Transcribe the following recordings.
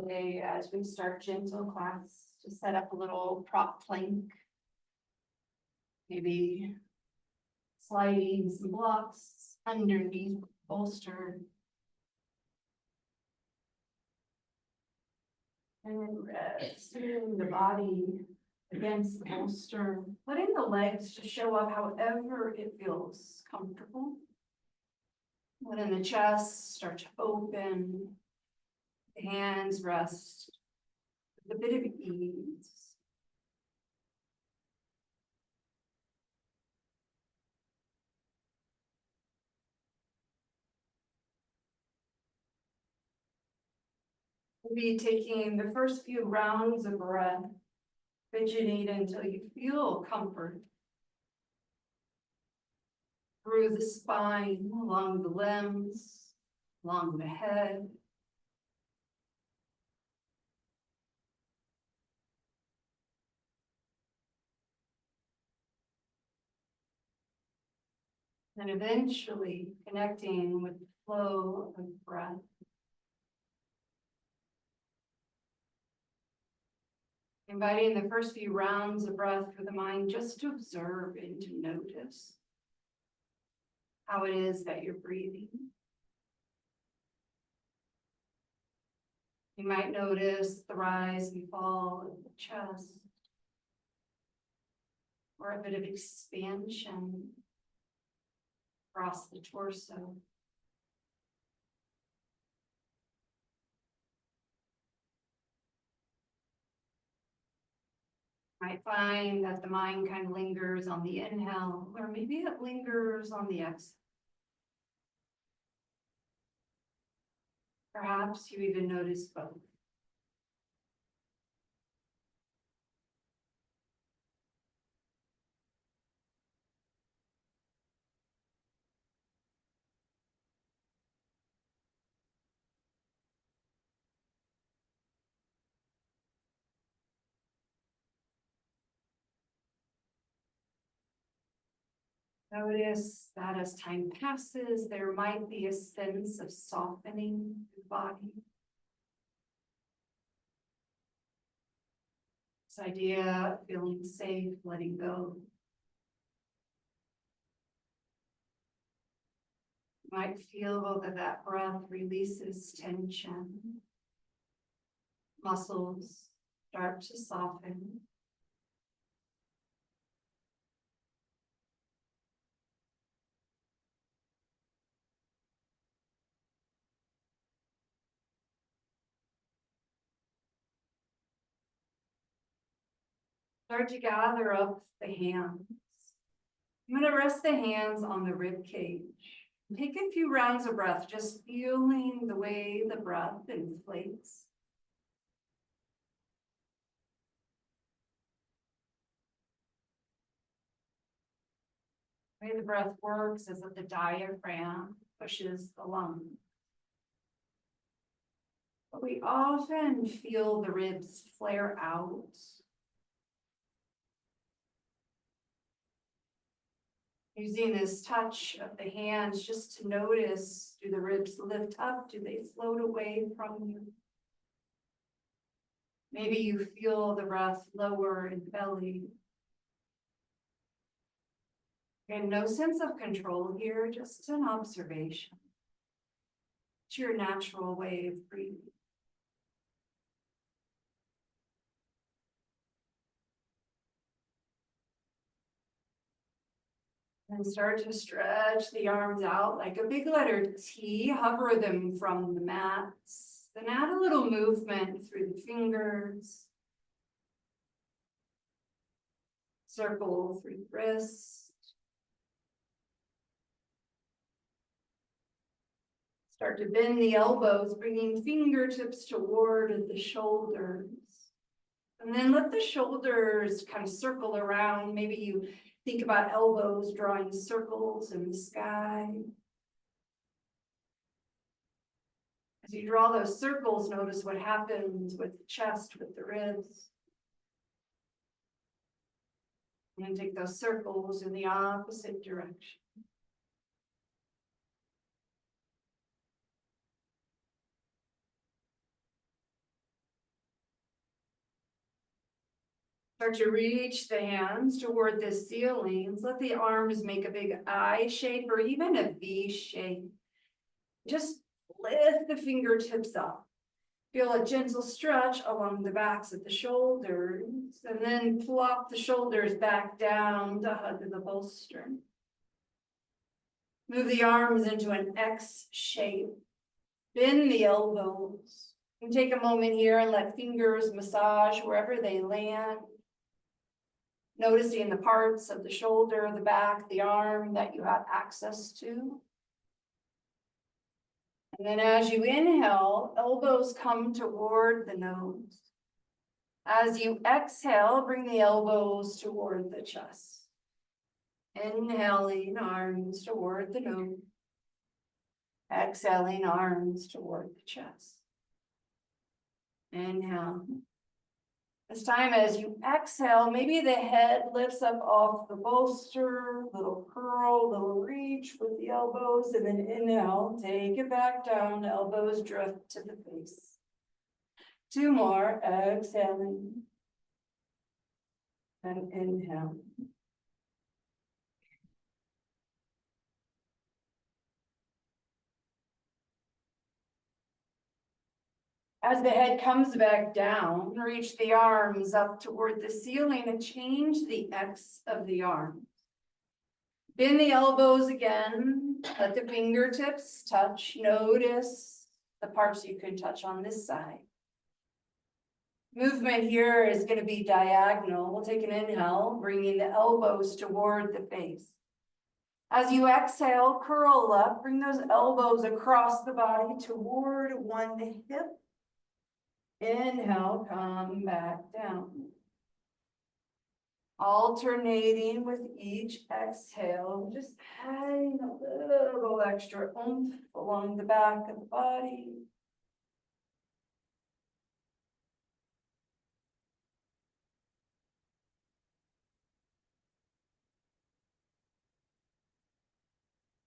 today as we start gentle class to set up a little prop plank. Maybe sliding some blocks underneath bolster. And resting the body against the bolster, letting the legs just show up however it feels comfortable. Letting the chest start to open, the hands rest with a bit of ease. We'll be taking the first few rounds of breath, fidgeting until you feel comfort. Through the spine, along the limbs, along the head. And eventually connecting with the flow of breath. Inviting the first few rounds of breath for the mind just to observe and to notice how it is that you're breathing. You might notice the rise and fall of the chest, or a bit of expansion across the torso. Might find that the mind kind of lingers on the inhale, or maybe it lingers on the exhale. Perhaps you even notice both. Notice that as time passes, there might be a sense of softening the body. This idea of feeling safe, letting go. You might feel that breath releases tension. Muscles start to soften. Start to gather up the hands. I'm going to rest the hands on the rib cage. Take a few rounds of breath, just feeling the way the breath inflates. The way the breath works is that the diaphragm pushes the lungs. But we often feel the ribs flare out. Using this touch of the hands just to notice, do the ribs lift up? Do they float away from you? Maybe you feel the breath lower in belly. And no sense of control here, just an observation. It's your natural way of breathing. And start to stretch the arms out like a big letter T, hover them from the mats. Then add a little movement through the fingers. Circle through the wrists. Start to bend the elbows, bringing fingertips toward the shoulders. And then let the shoulders kind of circle around. Maybe you think about elbows drawing circles in the sky. As you draw those circles, notice what happens with the chest, with the ribs. And take those circles in the opposite direction. Start to reach the hands toward the ceilings. Let the arms make a big I shape or even a V shape. Just lift the fingertips up. Feel a gentle stretch along the backs of the shoulders, and then plop the shoulders back down to hug the bolster. Move the arms into an X shape. Bend the elbows. And take a moment here and let fingers massage wherever they land. Noticing the parts of the shoulder, the back, the arm that you have access to. And then as you inhale, elbows come toward the nose. As you exhale, bring the elbows toward the chest. Inhaling, arms toward the nose. Exhaling, arms toward the chest. Inhale. This time as you exhale, maybe the head lifts up off the bolster, little curl, little reach with the elbows, and then inhale, take it back down, elbows drift to the face. 2 more, exhaling. And inhale. As the head comes back down, reach the arms up toward the ceiling and change the X of the arms. Bend the elbows again, let the fingertips touch, notice the parts you can touch on this side. Movement here is going to be diagonal. We'll take an inhale, bringing the elbows toward the face. As you exhale, curl up, bring those elbows across the body toward one hip. Inhale, come back down. Alternating with each exhale, just adding a little extra oomph along the back of the body.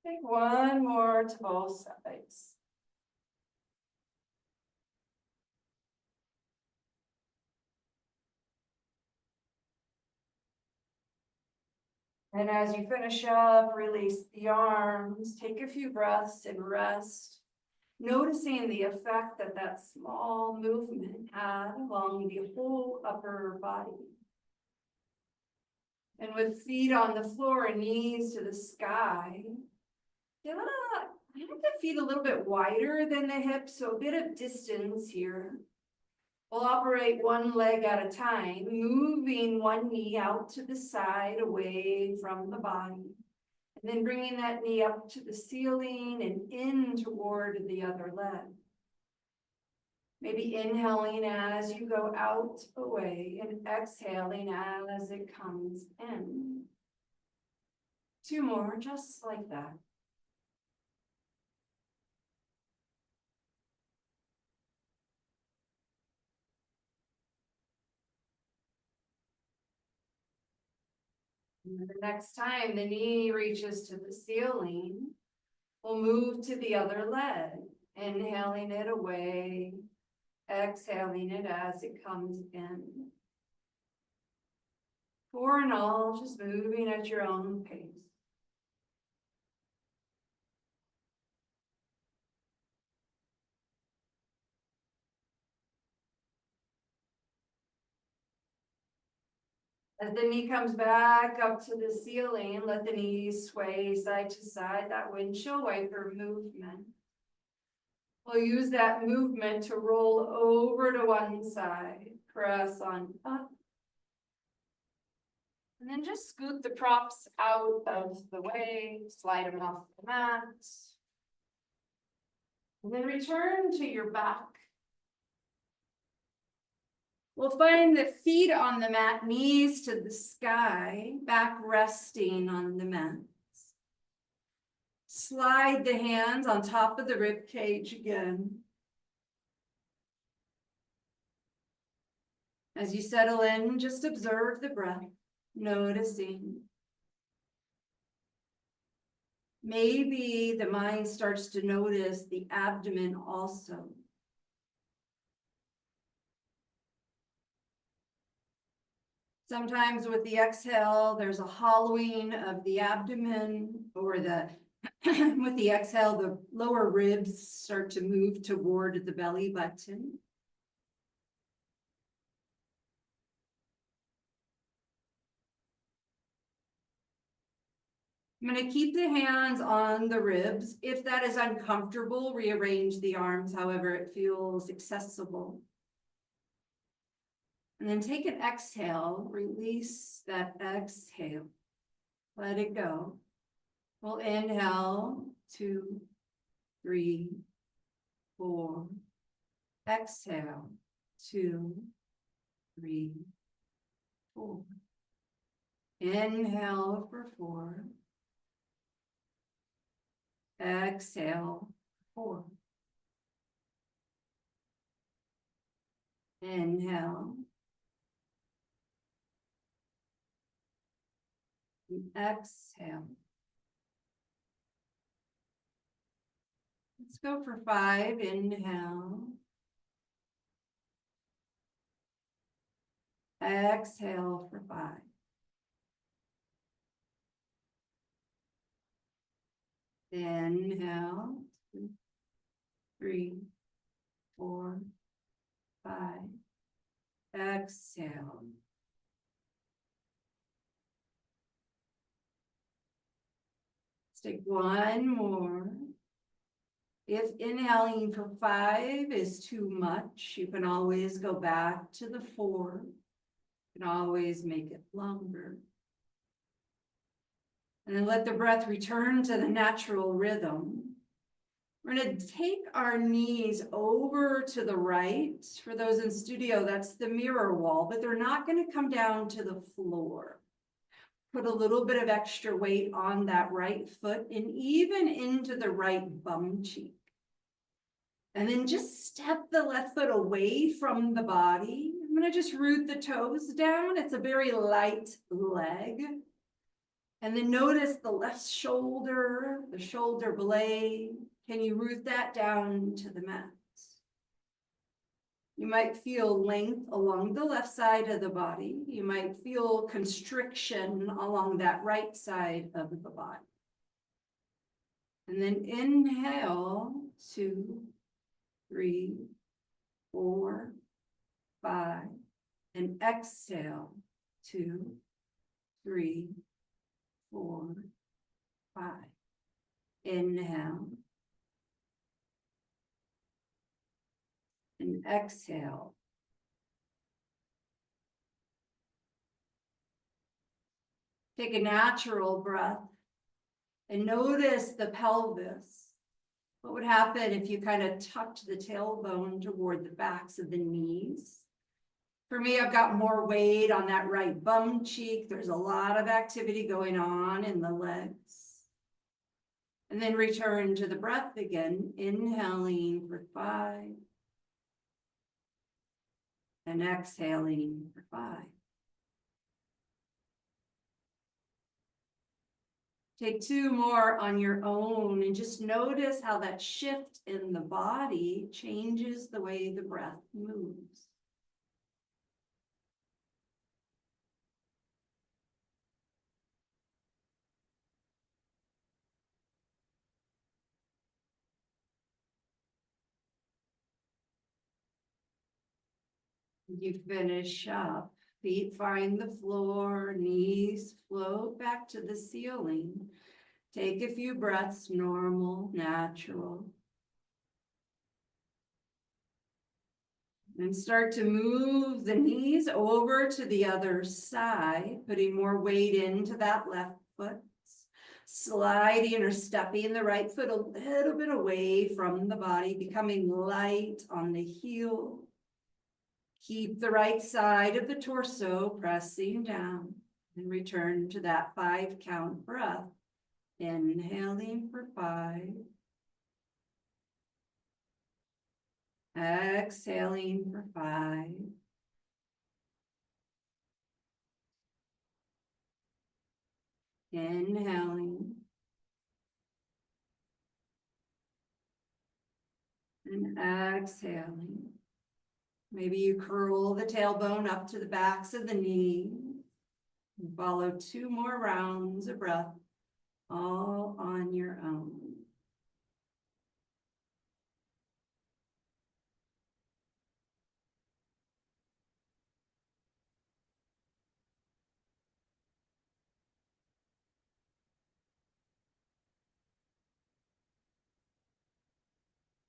Take one more to both sides. And as you finish up, release the arms, take a few breaths and rest, noticing the effect that that small movement had along the whole upper body. And with feet on the floor and knees to the sky, give it make the feet a little bit wider than the hips, so a bit of distance here. We'll operate one leg at a time, moving one knee out to the side, away from the body. And then bringing that knee up to the ceiling and in toward the other leg. Maybe inhaling as you go out, away, and exhaling as it comes in. 2 more, just like that. And the next time the knee reaches to the ceiling, we'll move to the other leg, inhaling it away, exhaling it as it comes in. 4 in all, just moving at your own pace. As the knee comes back up to the ceiling, let the knees sway side to side, that windshield wiper movement. We'll use that movement to roll over to one side, press on up. And then just scoot the props out of the way, slide them off the mat. And then return to your back. We'll find the feet on the mat, knees to the sky, back resting on the mat. Slide the hands on top of the rib cage again. As you settle in, just observe the breath, noticing. Maybe the mind starts to notice the abdomen also. Sometimes with the exhale, there's a hollowing of the abdomen, or with the exhale, the lower ribs start to move toward the belly button. I'm going to keep the hands on the ribs. If that is uncomfortable, rearrange the arms however it feels accessible. And then take an exhale, release that exhale, let it go. We'll inhale, 2, 3, 4. Exhale, 2, 3, 4. Inhale for 4. Exhale, 4. Inhale. And exhale. Let's go for 5. Inhale. Exhale for 5. Inhale, 2, 3, 4, 5. Exhale. Let's take one more. If inhaling for 5 is too much, you can always go back to the 4. You can always make it longer. And then let the breath return to the natural rhythm. We're going to take our knees over to the right. For those in studio, that's the mirror wall, but they're not going to come down to the floor. Put a little bit of extra weight on that right foot and even into the right bum cheek. And then just step the left foot away from the body. I'm going to just root the toes down. It's a very light leg. And then notice the left shoulder, the shoulder blade. Can you root that down to the mat? You might feel length along the left side of the body. You might feel constriction along that right side of the body. And then inhale, 2, 3, 4, 5. And exhale, 2, 3, 4, 5. Inhale. And exhale. Take a natural breath and notice the pelvis. What would happen if you kind of tucked the tailbone toward the backs of the knees? For me, I've got more weight on that right bum cheek. There's a lot of activity going on in the legs. And then return to the breath again, inhaling for 5. And exhaling for 5. Take 2 more on your own and just notice how that shift in the body changes the way the breath moves. You finish up, feet find the floor, knees float back to the ceiling. Take a few breaths, normal, natural. And start to move the knees over to the other side, putting more weight into that left foot. Sliding or stepping the right foot a little bit away from the body, becoming light on the heel. Keep the right side of the torso pressing down and return to that 5 count breath. Inhaling for 5. Exhaling for 5. Inhaling. And exhaling. Maybe you curl the tailbone up to the backs of the knees. Follow 2 more rounds of breath, all on your own.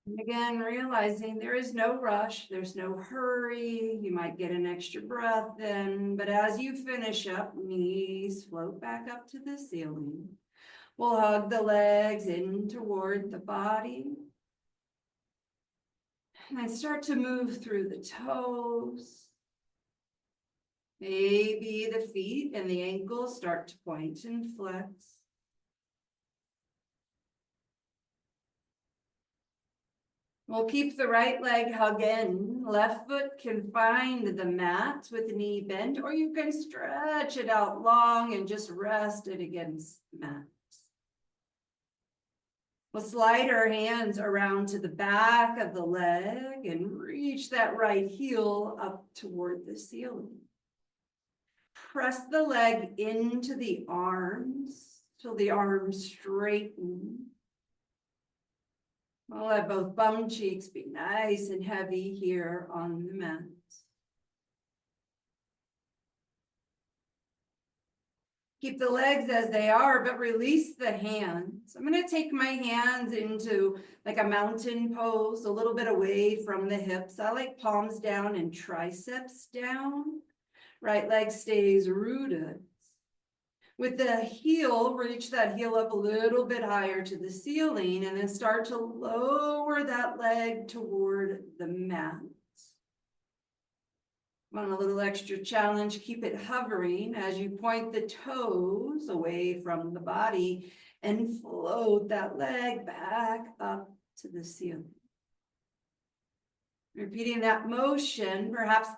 And again, realizing there is no rush, there's no hurry. You might get an extra breath in, but as you finish up, knees float back up to the ceiling. We'll hug the legs in toward the body. And then start to move through the toes. Maybe the feet and the ankles start to point and flex. We'll keep the right leg hugging. Left foot can find the mat with the knee bent, or you can stretch it out long and just rest it against the mat. We'll slide our hands around to the back of the leg and reach that right heel up toward the ceiling. Press the leg into the arms till the arms straighten. We'll let both bum cheeks be nice and heavy here on the mat. Keep the legs as they are, but release the hands. I'm going to take my hands into like a mountain pose, a little bit away from the hips. I like palms down and triceps down. Right leg stays rooted. With the heel, reach that heel up a little bit higher to the ceiling and then start to lower that leg toward the mat. Want a little extra challenge, keep it hovering as you point the toes away from the body and float that leg back up to the ceiling. Repeating that motion, perhaps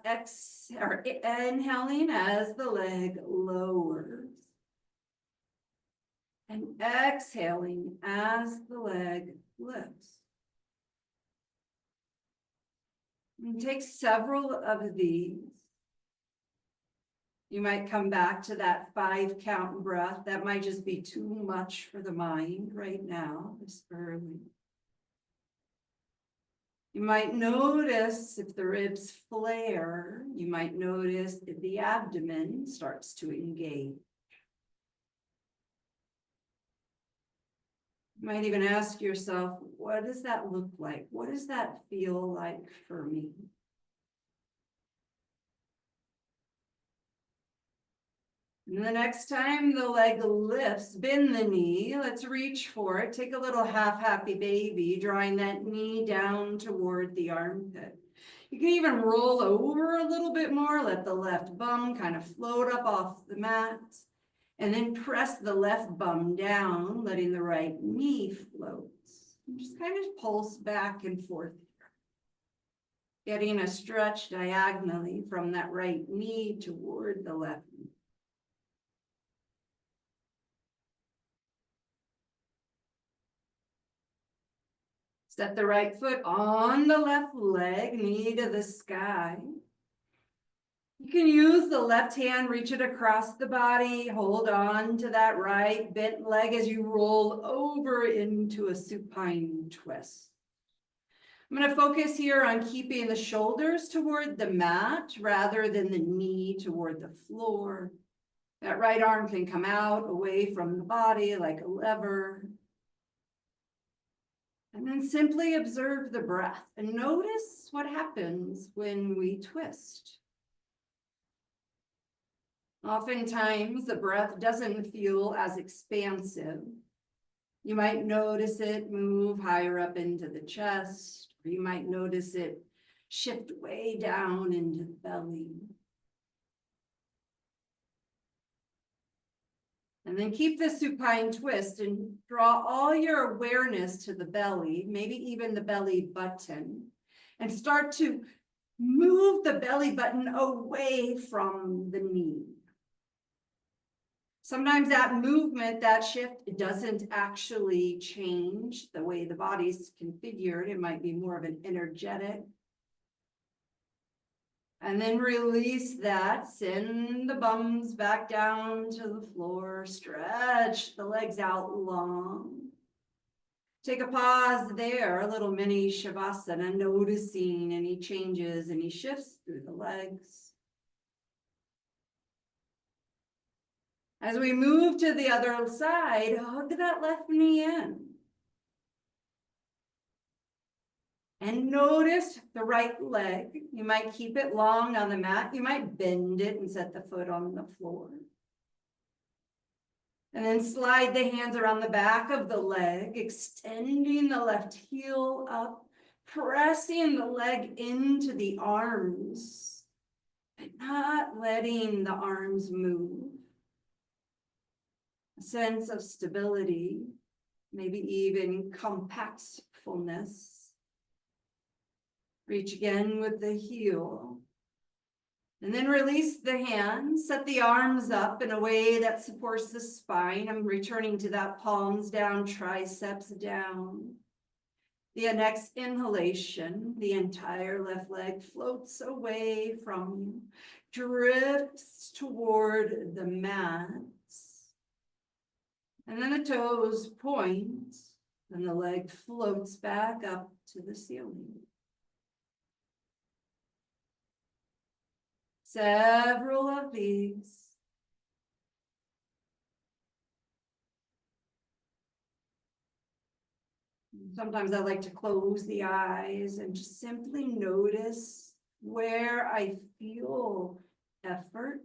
inhaling as the leg lowers. And exhaling as the leg lifts. And take several of these. You might come back to that 5 count breath. That might just be too much for the mind right now, this early. You might notice if the ribs flare. You might notice if the abdomen starts to engage. You might even ask yourself, what does that look like? What does that feel like for me? And the next time the leg lifts, bend the knee. Let's reach for it. Take a little half happy baby, drawing that knee down toward the armpit. You can even roll over a little bit more. Let the left bum kind of float up off the mat. And then press the left bum down, letting the right knee float. And just kind of pulse back and forth here. Getting a stretch diagonally from that right knee toward the left knee. Set the right foot on the left leg, knee to the sky. You can use the left hand, reach it across the body, hold on to that right bent leg as you roll over into a supine twist. I'm going to focus here on keeping the shoulders toward the mat rather than the knee toward the floor. That right arm can come out away from the body like a lever. And then simply observe the breath and notice what happens when we twist. Oftentimes, the breath doesn't feel as expansive. You might notice it move higher up into the chest, or you might notice it shift way down into the belly. And then keep the supine twist and draw all your awareness to the belly, maybe even the belly button, and start to move the belly button away from the knee. Sometimes that movement, that shift, it doesn't actually change the way the body's configured. It might be more of an energetic. And then release that, send the bums back down to the floor, stretch the legs out long. Take a pause there, a little mini Shavasana, noticing any changes, any shifts through the legs. As we move to the other side, hug that left knee in. And notice the right leg. You might keep it long on the mat. You might bend it and set the foot on the floor. And then slide the hands around the back of the leg, extending the left heel up, pressing the leg into the arms, but not letting the arms move. A sense of stability, maybe even compactfulness. Reach again with the heel. And then release the hands, set the arms up in a way that supports the spine. I'm returning to that palms down, triceps down. The next inhalation, the entire left leg floats away from you, drifts toward the mat. And then the toes point, and the leg floats back up to the ceiling. Several of these. Sometimes I like to close the eyes and just simply notice where I feel effort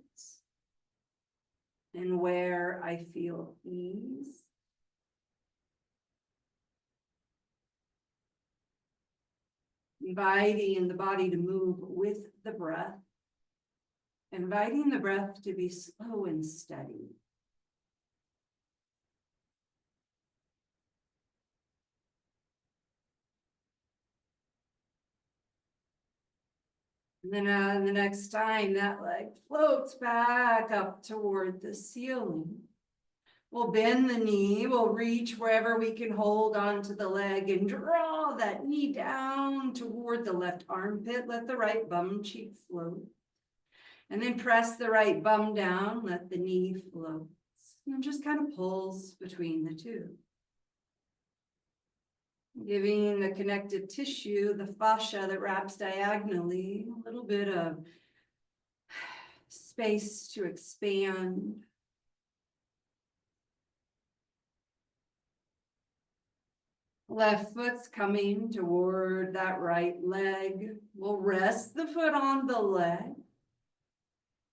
and where I feel ease. Inviting the body to move with the breath. Inviting the breath to be slow and steady. And then the next time that leg floats back up toward the ceiling. We'll bend the knee, we'll reach wherever we can hold onto the leg and draw that knee down toward the left armpit. Let the right bum cheek float. And then press the right bum down, let the knee float. And just kind of pulse between the two. Giving the connective tissue, the fascia that wraps diagonally, a little bit of space to expand. Left foot's coming toward that right leg. We'll rest the foot on the leg.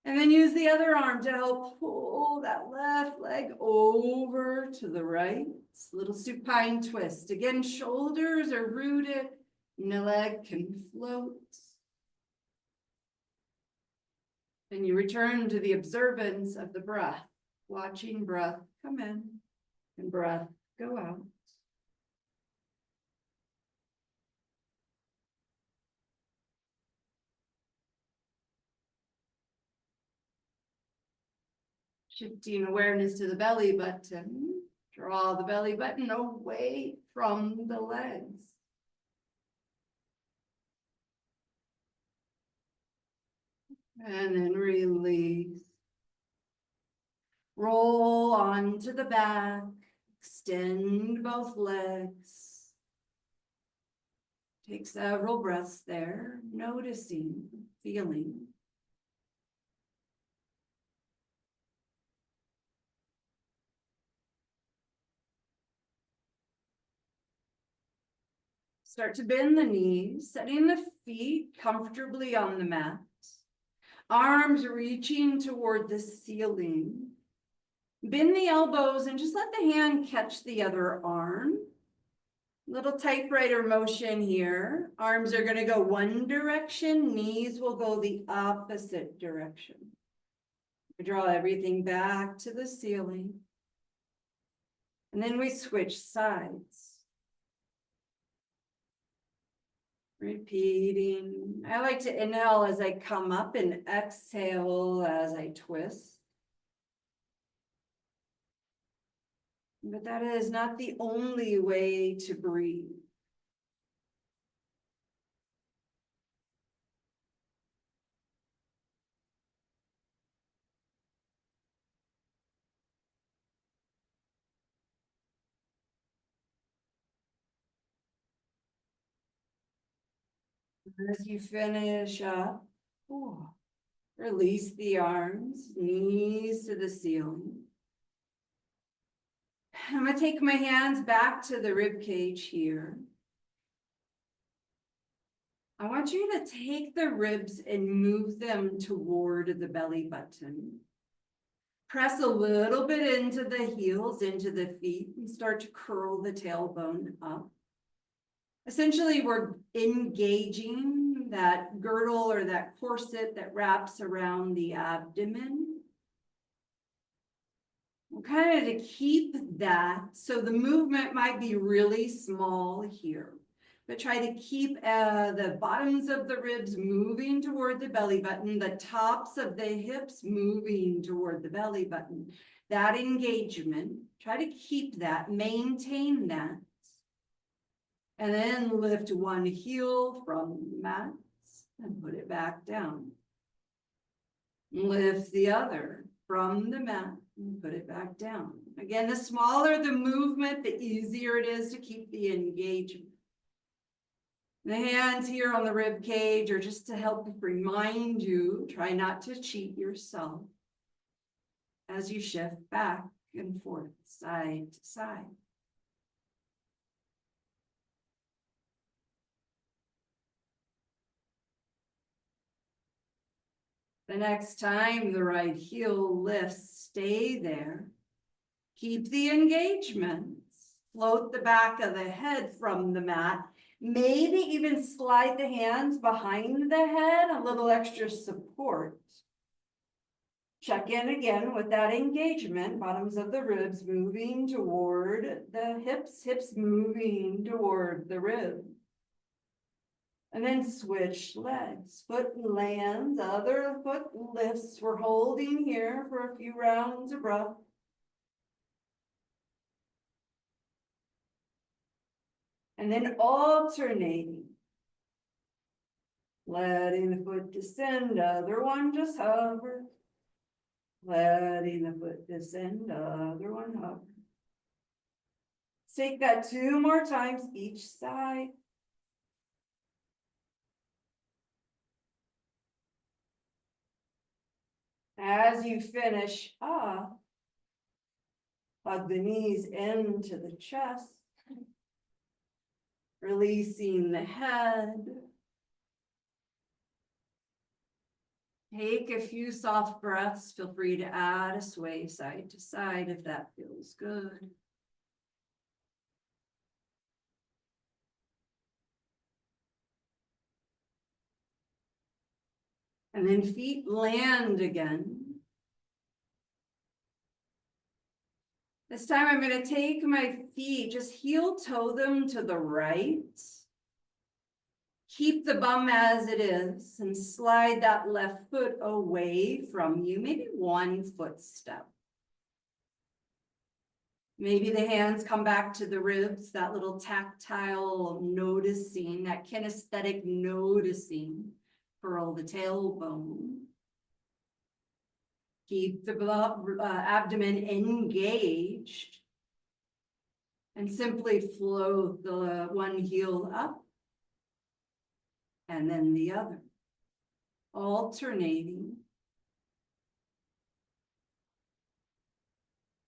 And then use the other arm to help pull that left leg over to the right. Little supine twist. Again, shoulders are rooted and the leg can float. And you return to the observance of the breath, watching breath come in and breath go out. Shifting awareness to the belly button. Draw the belly button away from the legs. And then release. Roll onto the back. Extend both legs. Take several breaths there, noticing, feeling. Start to bend the knees, setting the feet comfortably on the mat. Arms reaching toward the ceiling. Bend the elbows and just let the hand catch the other arm. Little typewriter motion here. Arms are going to go one direction, knees will go the opposite direction. Draw everything back to the ceiling. And then we switch sides. Repeating. I like to inhale as I come up and exhale as I twist. But that is not the only way to breathe. As you finish up, release the arms, knees to the ceiling. I'm gonna take my hands back to the rib cage here. I want you to take the ribs and move them toward the belly button. Press a little bit into the heels, into the feet, and start to curl the tailbone up. Essentially, we're engaging that girdle or that corset that wraps around the abdomen. Okay, to keep that, so the movement might be really small here, but try to keep the bottoms of the ribs moving toward the belly button, the tops of the hips moving toward the belly button. That engagement, try to keep that, maintain that. And then lift one heel from the mat and put it back down. Lift the other from the mat and put it back down. Again, the smaller the movement, the easier it is to keep the engagement. The hands here on the rib cage are just to help remind you, try not to cheat yourself as you shift back and forth, side to side. The next time the right heel lifts, stay there. Keep the engagements. Float the back of the head from the mat. Maybe even slide the hands behind the head, a little extra support. Check in again with that engagement, bottoms of the ribs moving toward the hips, hips moving toward the ribs. And then switch legs. Foot lands, other foot lifts. We're holding here for a few rounds of breath. And then alternating. Letting the foot descend, other one just hover. Letting the foot descend, other one hover. Take that 2 more times each side. As you finish up, hug the knees into the chest, releasing the head. Take a few soft breaths. Feel free to add a sway side to side if that feels good. And then feet land again. This time I'm going to take my feet, just heel toe them to the right. Keep the bum as it is and slide that left foot away from you, maybe 1 footstep. Maybe the hands come back to the ribs, that little tactile noticing, that kinesthetic noticing. Curl the tailbone. Keep the abdomen engaged. And simply float the one heel up. And then the other. Alternating.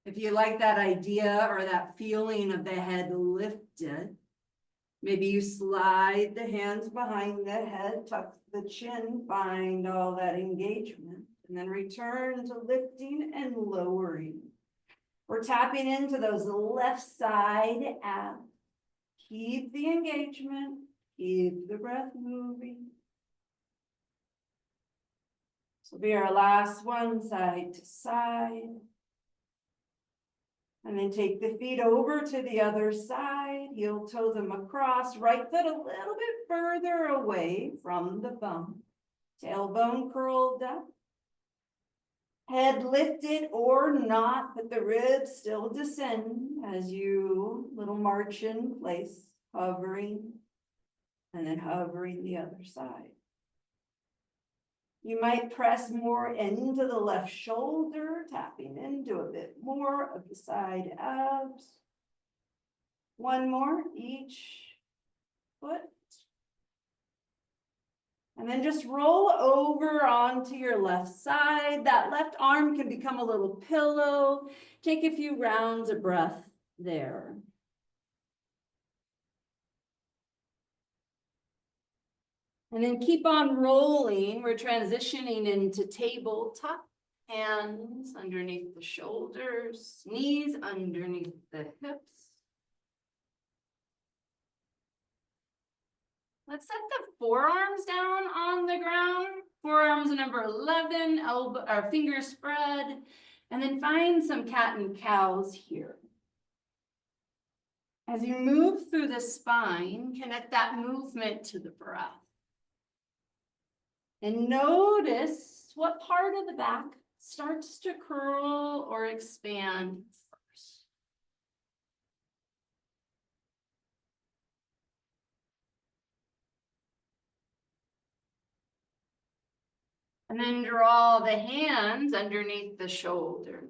If you like that idea or that feeling of the head lifted, maybe you slide the hands behind the head, tuck the chin, find all that engagement, and then return to lifting and lowering. We're tapping into those left side abs. Keep the engagement, keep the breath moving. This will be our last one, side to side. And then take the feet over to the other side, heel toe them across, right foot a little bit further away from the bum. Tailbone curled up. Head lifted or not, but the ribs still descend as you little march in place, hovering, and then hovering the other side. You might press more into the left shoulder, tapping into a bit more of the side abs. 1 more each foot. And then just roll over onto your left side. That left arm can become a little pillow. Take a few rounds of breath there. And then keep on rolling. We're transitioning into tabletop. Hands underneath the shoulders, knees underneath the hips. Let's set the forearms down on the ground. Forearms number 11, elbow or fingers spread, and then find some cat and cows here. As you move through the spine, connect that movement to the breath. And notice what part of the back starts to curl or expand first. And then draw the hands underneath the shoulder.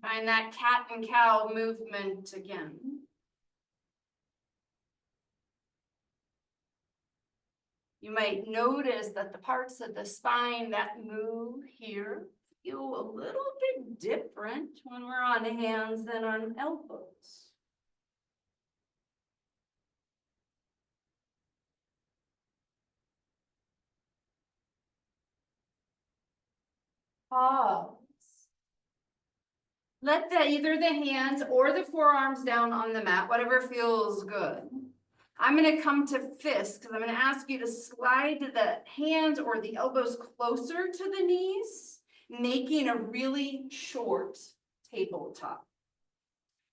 Find that cat and cow movement again. You might notice that the parts of the spine that move here feel a little bit different when we're on hands than on elbows. Pause. Let either the hands or the forearms down on the mat, whatever feels good. I'm going to come to fist because I'm going to ask you to slide the hands or the elbows closer to the knees, making a really short tabletop.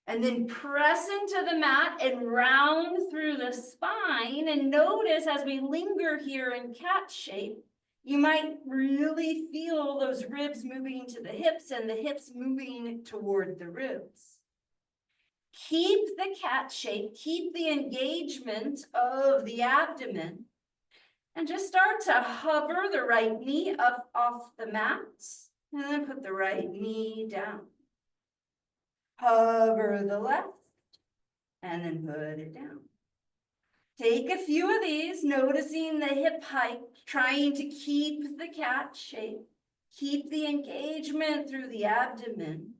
And then press into the mat and round through the spine. And notice as we linger here in cat shape, you might really feel those ribs moving to the hips and the hips moving toward the ribs. Keep the cat shape, keep the engagement of the abdomen, and just start to hover the right knee up off the mat, and then put the right knee down. Hover the left, and then put it down. Take a few of these, noticing the hip hike, trying to keep the cat shape, keep the engagement through the abdomen.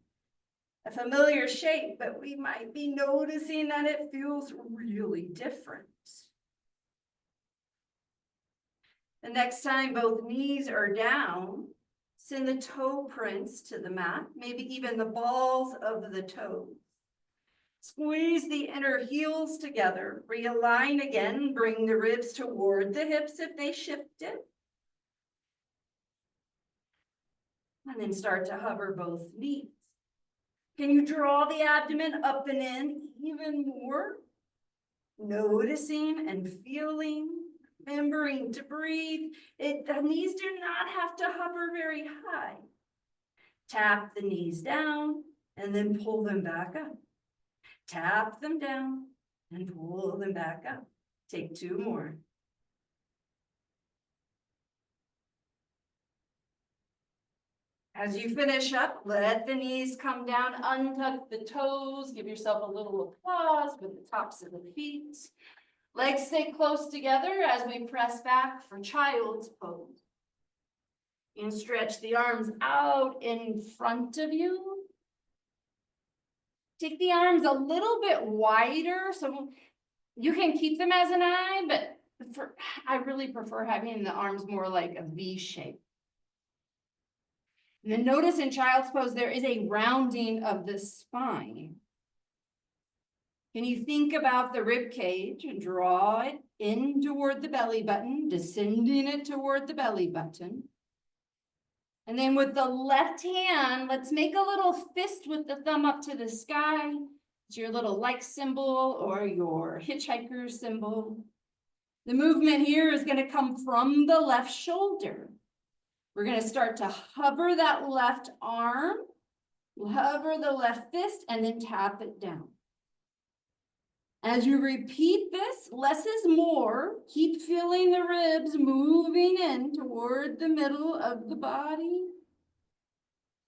A familiar shape, but we might be noticing that it feels really different. The next time both knees are down, send the toe prints to the mat, maybe even the balls of the toes. Squeeze the inner heels together, realign again, bring the ribs toward the hips if they shifted. And then start to hover both knees. Can you draw the abdomen up and in even more? Noticing and feeling, remembering to breathe. The knees do not have to hover very high. Tap the knees down and then pull them back up. Tap them down and pull them back up. Take two more. As you finish up, let the knees come down, untuck the toes, give yourself a little applause with the tops of the feet. Legs stay close together as we press back for child's pose. And stretch the arms out in front of you. Take the arms a little bit wider, so you can keep them as an I, but I really prefer having the arms more like a V shape. And then notice in child's pose, there is a rounding of the spine. Can you think about the rib cage and draw it in toward the belly button, descending it toward the belly button. And then with the left hand, let's make a little fist with the thumb up to the sky. It's your little like symbol or your hitchhiker symbol. The movement here is going to come from the left shoulder. We're going to start to hover that left arm, hover the left fist, and then tap it down. As you repeat this, less is more. Keep feeling the ribs moving in toward the middle of the body.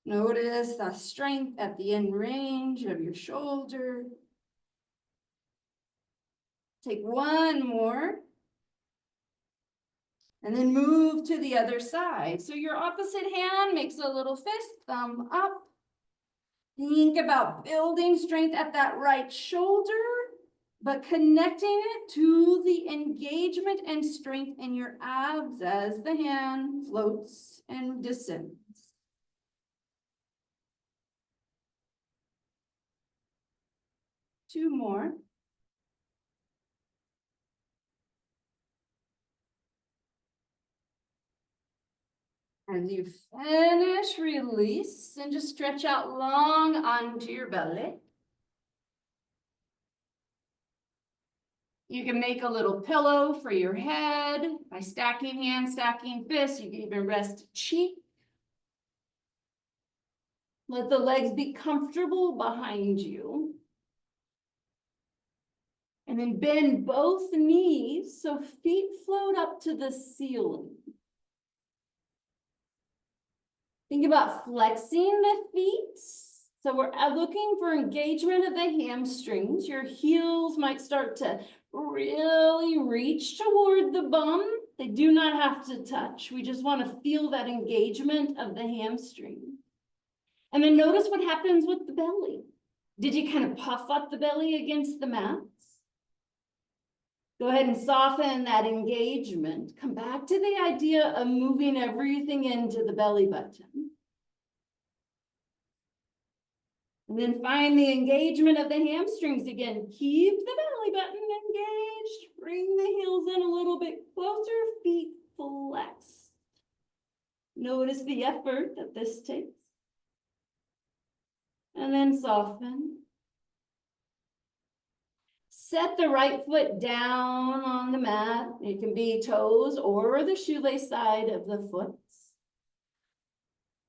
Notice the strength at the end range of your shoulder. Take one more. And then move to the other side. So your opposite hand makes a little fist, thumb up. Think about building strength at that right shoulder, but connecting it to the engagement and strength in your abs as the hand floats and descends. Two more. As you finish, release and just stretch out long onto your belly. You can make a little pillow for your head by stacking hands, stacking fists. You can even rest cheek. Let the legs be comfortable behind you. And then bend both knees so feet float up to the ceiling. Think about flexing the feet. So we're looking for engagement of the hamstrings. Your heels might start to really reach toward the bum. They do not have to touch. We just want to feel that engagement of the hamstring. And then notice what happens with the belly. Did you kind of puff up the belly against the mats? Go ahead and soften that engagement. Come back to the idea of moving everything into the belly button. And then find the engagement of the hamstrings again. Keep the belly button engaged. Bring the heels in a little bit closer, feet flex. Notice the effort that this takes. And then soften. Set the right foot down on the mat. It can be toes or the shoelace side of the foot.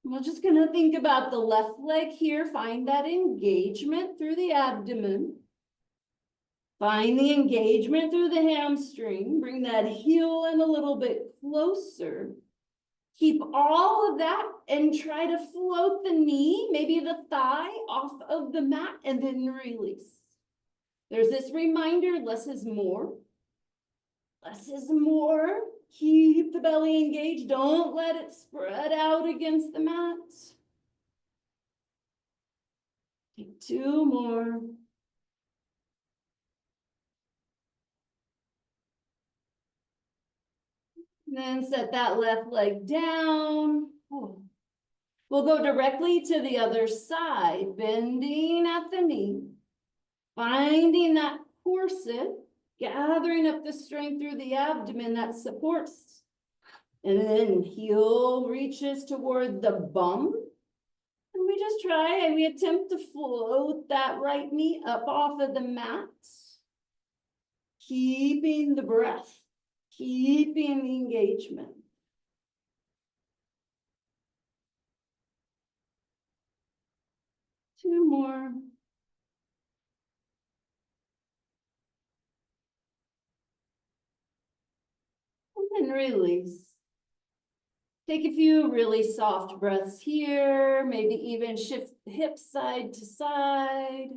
We're just going to think about the left leg here. Find that engagement through the abdomen. Find the engagement through the hamstring. Bring that heel in a little bit closer. Keep all of that and try to float the knee, maybe the thigh, off of the mat and then release. There's this reminder, less is more. Less is more. Keep the belly engaged. Don't let it spread out against the mat. Take two more. And then set that left leg down. We'll go directly to the other side, bending at the knee. Finding that corset, gathering up the strength through the abdomen that supports. And then heel reaches toward the bum. And we just try and we attempt to float that right knee up off of the mat. Keeping the breath, keeping the engagement. Two more. And release. Take a few really soft breaths here, maybe even shift hips side to side.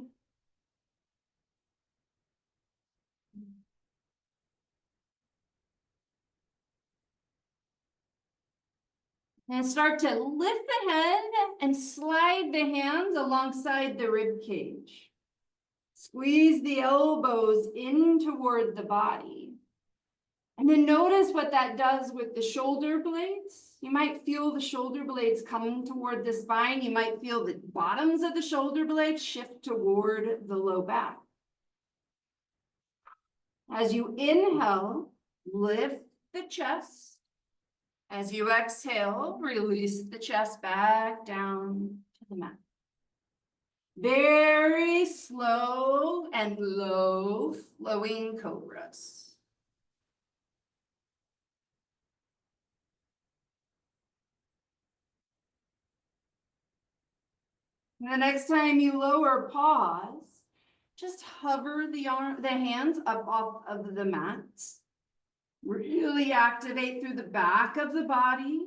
And start to lift the head and slide the hands alongside the rib cage. Squeeze the elbows in toward the body. And then notice what that does with the shoulder blades. You might feel the shoulder blades coming toward the spine. You might feel the bottoms of the shoulder blades shift toward the low back. As you inhale, lift the chest. As you exhale, release the chest back down to the mat. Very slow and low flowing cobras. The next time you lower, pause. Just hover the hands up off of the mat. Really activate through the back of the body.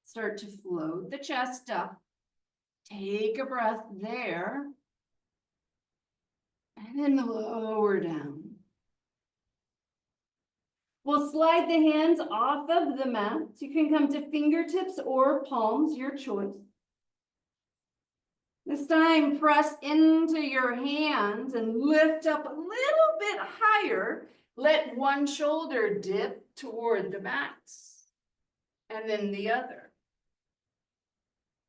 Start to float the chest up. Take a breath there. And then lower down. We'll slide the hands off of the mat. You can come to fingertips or palms, your choice. This time, press into your hands and lift up a little bit higher. Let one shoulder dip toward the mat, and then the other.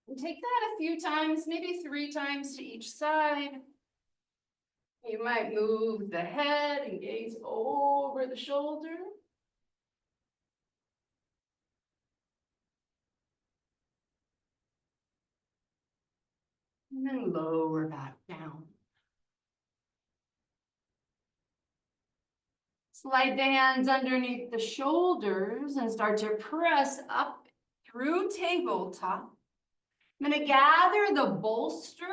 And take that a few times, maybe 3 times to each side. You might move the head and gaze over the shoulder. And then lower back down. Slide the hands underneath the shoulders and start to press up through tabletop. I'm going to gather the bolster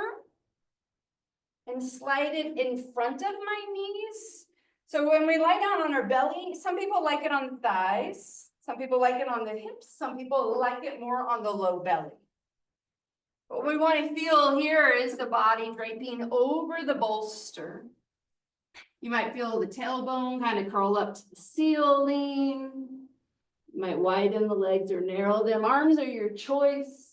and slide it in front of my knees. So when we lie down on our belly, some people like it on the thighs, some people like it on the hips, some people like it more on the low belly. What we want to feel here is the body draping over the bolster. You might feel the tailbone kind of curl up to the ceiling. You might widen the legs or narrow them. Arms are your choice.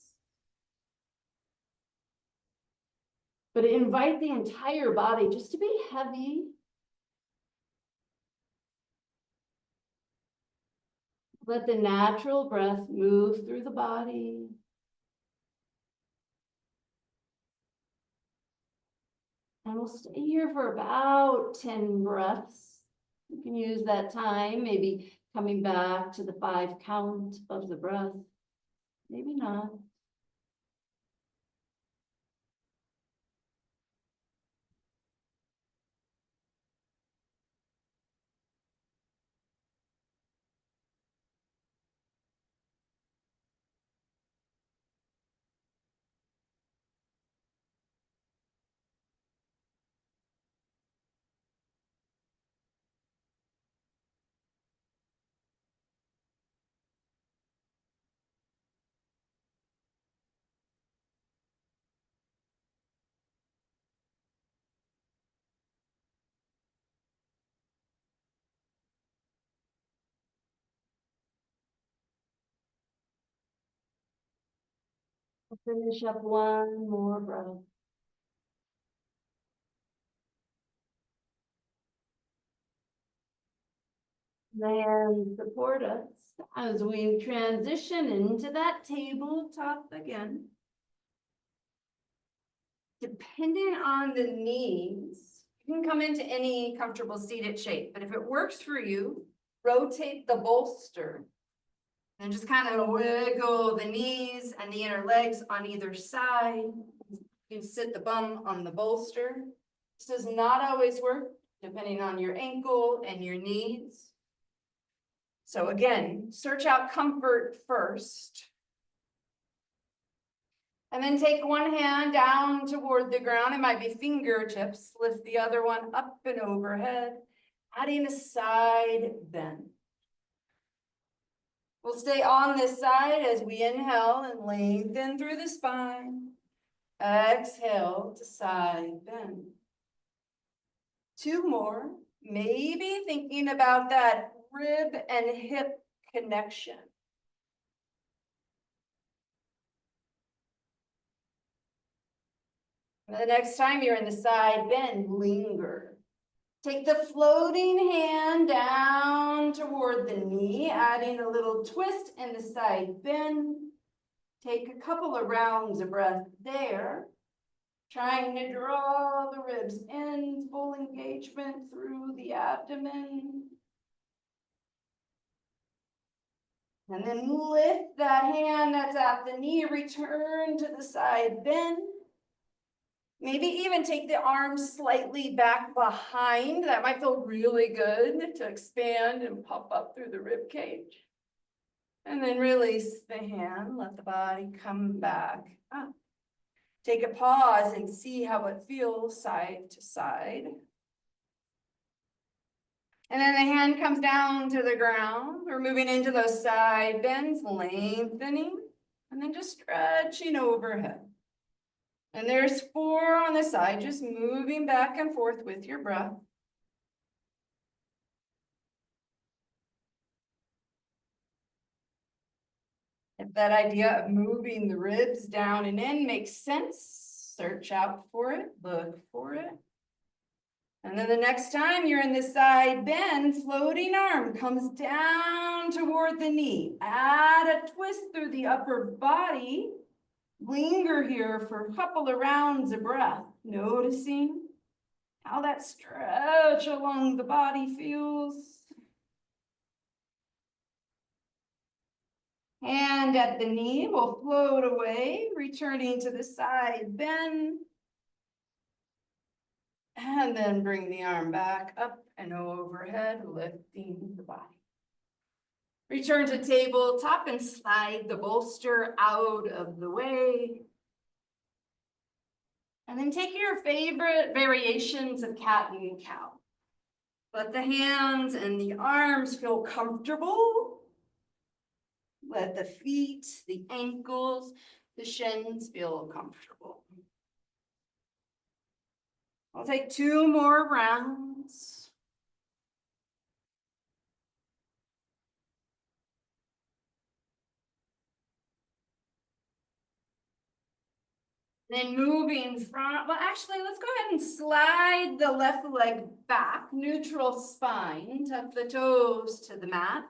But invite the entire body just to be heavy. Let the natural breath move through the body. And we'll stay here for about 10 breaths. You can use that time, maybe coming back to the 5 count of the breath. Maybe not. We'll finish up one more breath. The hands support us as we transition into that tabletop again. Depending on the needs, you can come into any comfortable seated shape, but if it works for you, rotate the bolster and just kind of wiggle the knees and the inner legs on either side. You can sit the bum on the bolster. This does not always work depending on your ankle and your needs. So again, search out comfort first. And then take one hand down toward the ground. It might be fingertips. Lift the other one up and overhead, adding a side bend. We'll stay on this side as we inhale and lengthen through the spine. Exhale to side bend. 2 more. Maybe thinking about that rib and hip connection. And the next time you're in the side bend, linger. Take the floating hand down toward the knee, adding a little twist in the side bend. Take a couple of rounds of breath there, trying to draw the ribs in, full engagement through the abdomen. And then lift that hand that's at the knee, return to the side bend. Maybe even take the arms slightly back behind. That might feel really good to expand and puff up through the rib cage. And then release the hand, let the body come back up. Take a pause and see how it feels side to side. And then the hand comes down to the ground. We're moving into those side bends, lengthening, and then just stretching overhead. And there's 4 on the side, just moving back and forth with your breath. If that idea of moving the ribs down and in makes sense, search out for it, look for it. And then the next time you're in the side bend, floating arm comes down toward the knee. Add a twist through the upper body. Linger here for a couple of rounds of breath, noticing how that stretch along the body feels. Hand at the knee will float away, returning to the side bend. And then bring the arm back up and overhead, lifting the body. Return to tabletop and slide the bolster out of the way. And then take your favorite variations of cat and cow. Let the hands and the arms feel comfortable. Let the feet, the ankles, the shins feel comfortable. I'll take 2 more rounds. Then moving front, well, actually, let's go ahead and slide the left leg back, neutral spine, tuck the toes to the mat.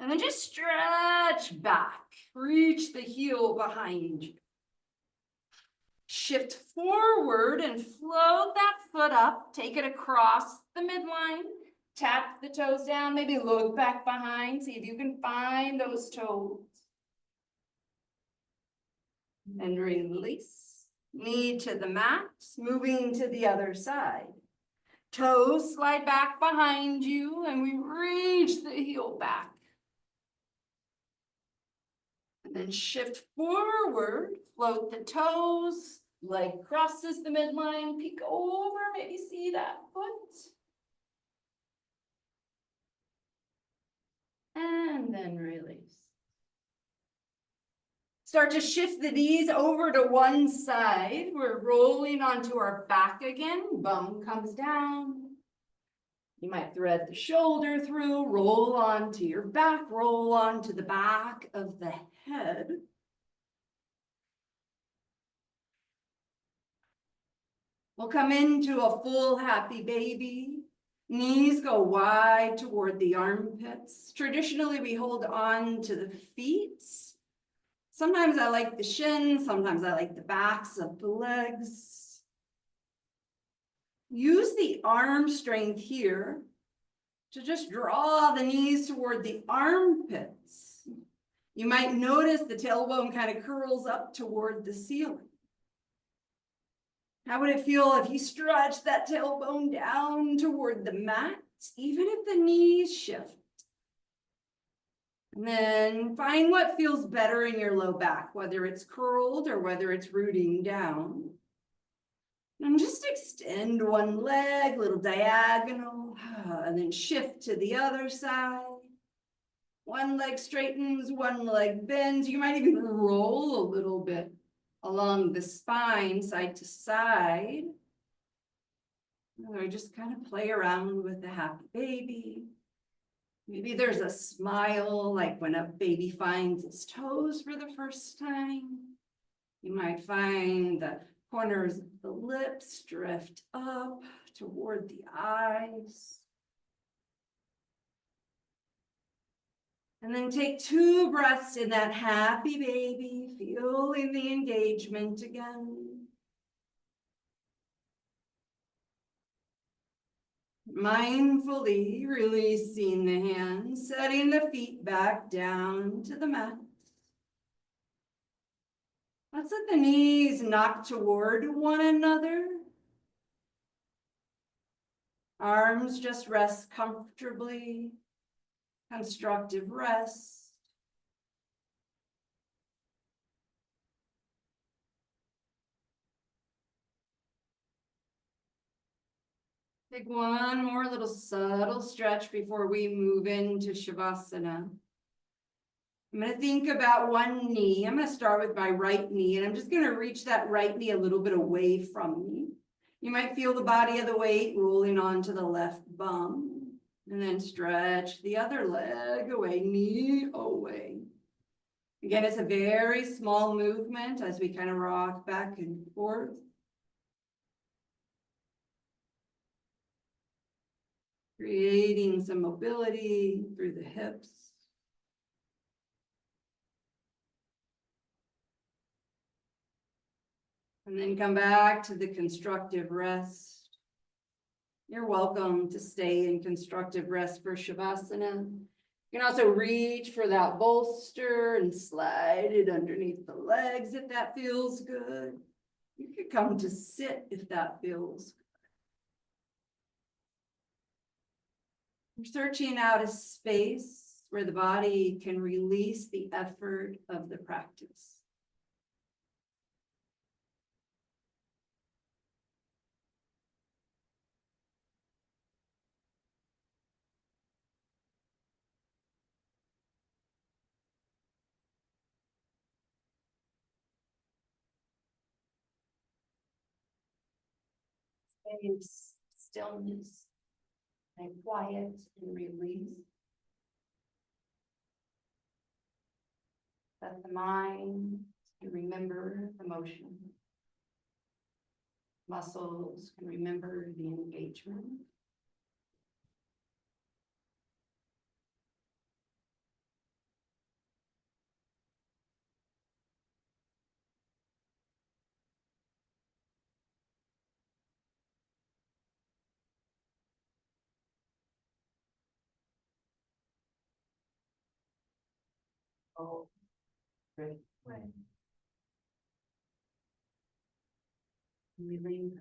And then just stretch back, reach the heel behind you. Shift forward and float that foot up, take it across the midline, tap the toes down, maybe look back behind, see if you can find those toes. And release, knee to the mat, moving to the other side. Toes slide back behind you and we reach the heel back. And then shift forward, float the toes, leg crosses the midline, peek over, maybe see that foot. And then release. Start to shift the knees over to one side. We're rolling onto our back again. Bum comes down. You might thread the shoulder through, roll onto your back, roll onto the back of the head. We'll come into a full happy baby. Knees go wide toward the armpits. Traditionally, we hold on to the feet. Sometimes I like the shins, sometimes I like the backs of the legs. Use the arm strength here to just draw the knees toward the armpits. You might notice the tailbone kind of curls up toward the ceiling. How would it feel if you stretch that tailbone down toward the mat, even if the knees shift? And then find what feels better in your low back, whether it's curled or whether it's rooting down. And just extend one leg, little diagonal, and then shift to the other side. One leg straightens, one leg bends. You might even roll a little bit along the spine, side to side. Or just kind of play around with the happy baby. Maybe there's a smile, like when a baby finds its toes for the first time. You might find the corners of the lips drift up toward the eyes. And then take 2 breaths in that happy baby, feeling the engagement again. Mindfully releasing the hands, setting the feet back down to the mat. Let's let the knees knock toward one another. Arms just rest comfortably. Constructive rest. Take one more little subtle stretch before we move into Shavasana. I'm going to think about one knee. I'm going to start with my right knee, and I'm just going to reach that right knee a little bit away from me. You might feel the body of the weight rolling onto the left bum, and then stretch the other leg away, knee away. Again, it's a very small movement as we kind of rock back and forth. Creating some mobility through the hips. And then come back to the constructive rest. You're welcome to stay in constructive rest for Shavasana. You can also reach for that bolster and slide it underneath the legs if that feels good. You could come to sit if that feels good. You're searching out a space where the body can release the effort of the practice. Stillness and quiet and release. Let the mind can remember the motion. Muscles can remember the engagement. Oh, great. Right. We leave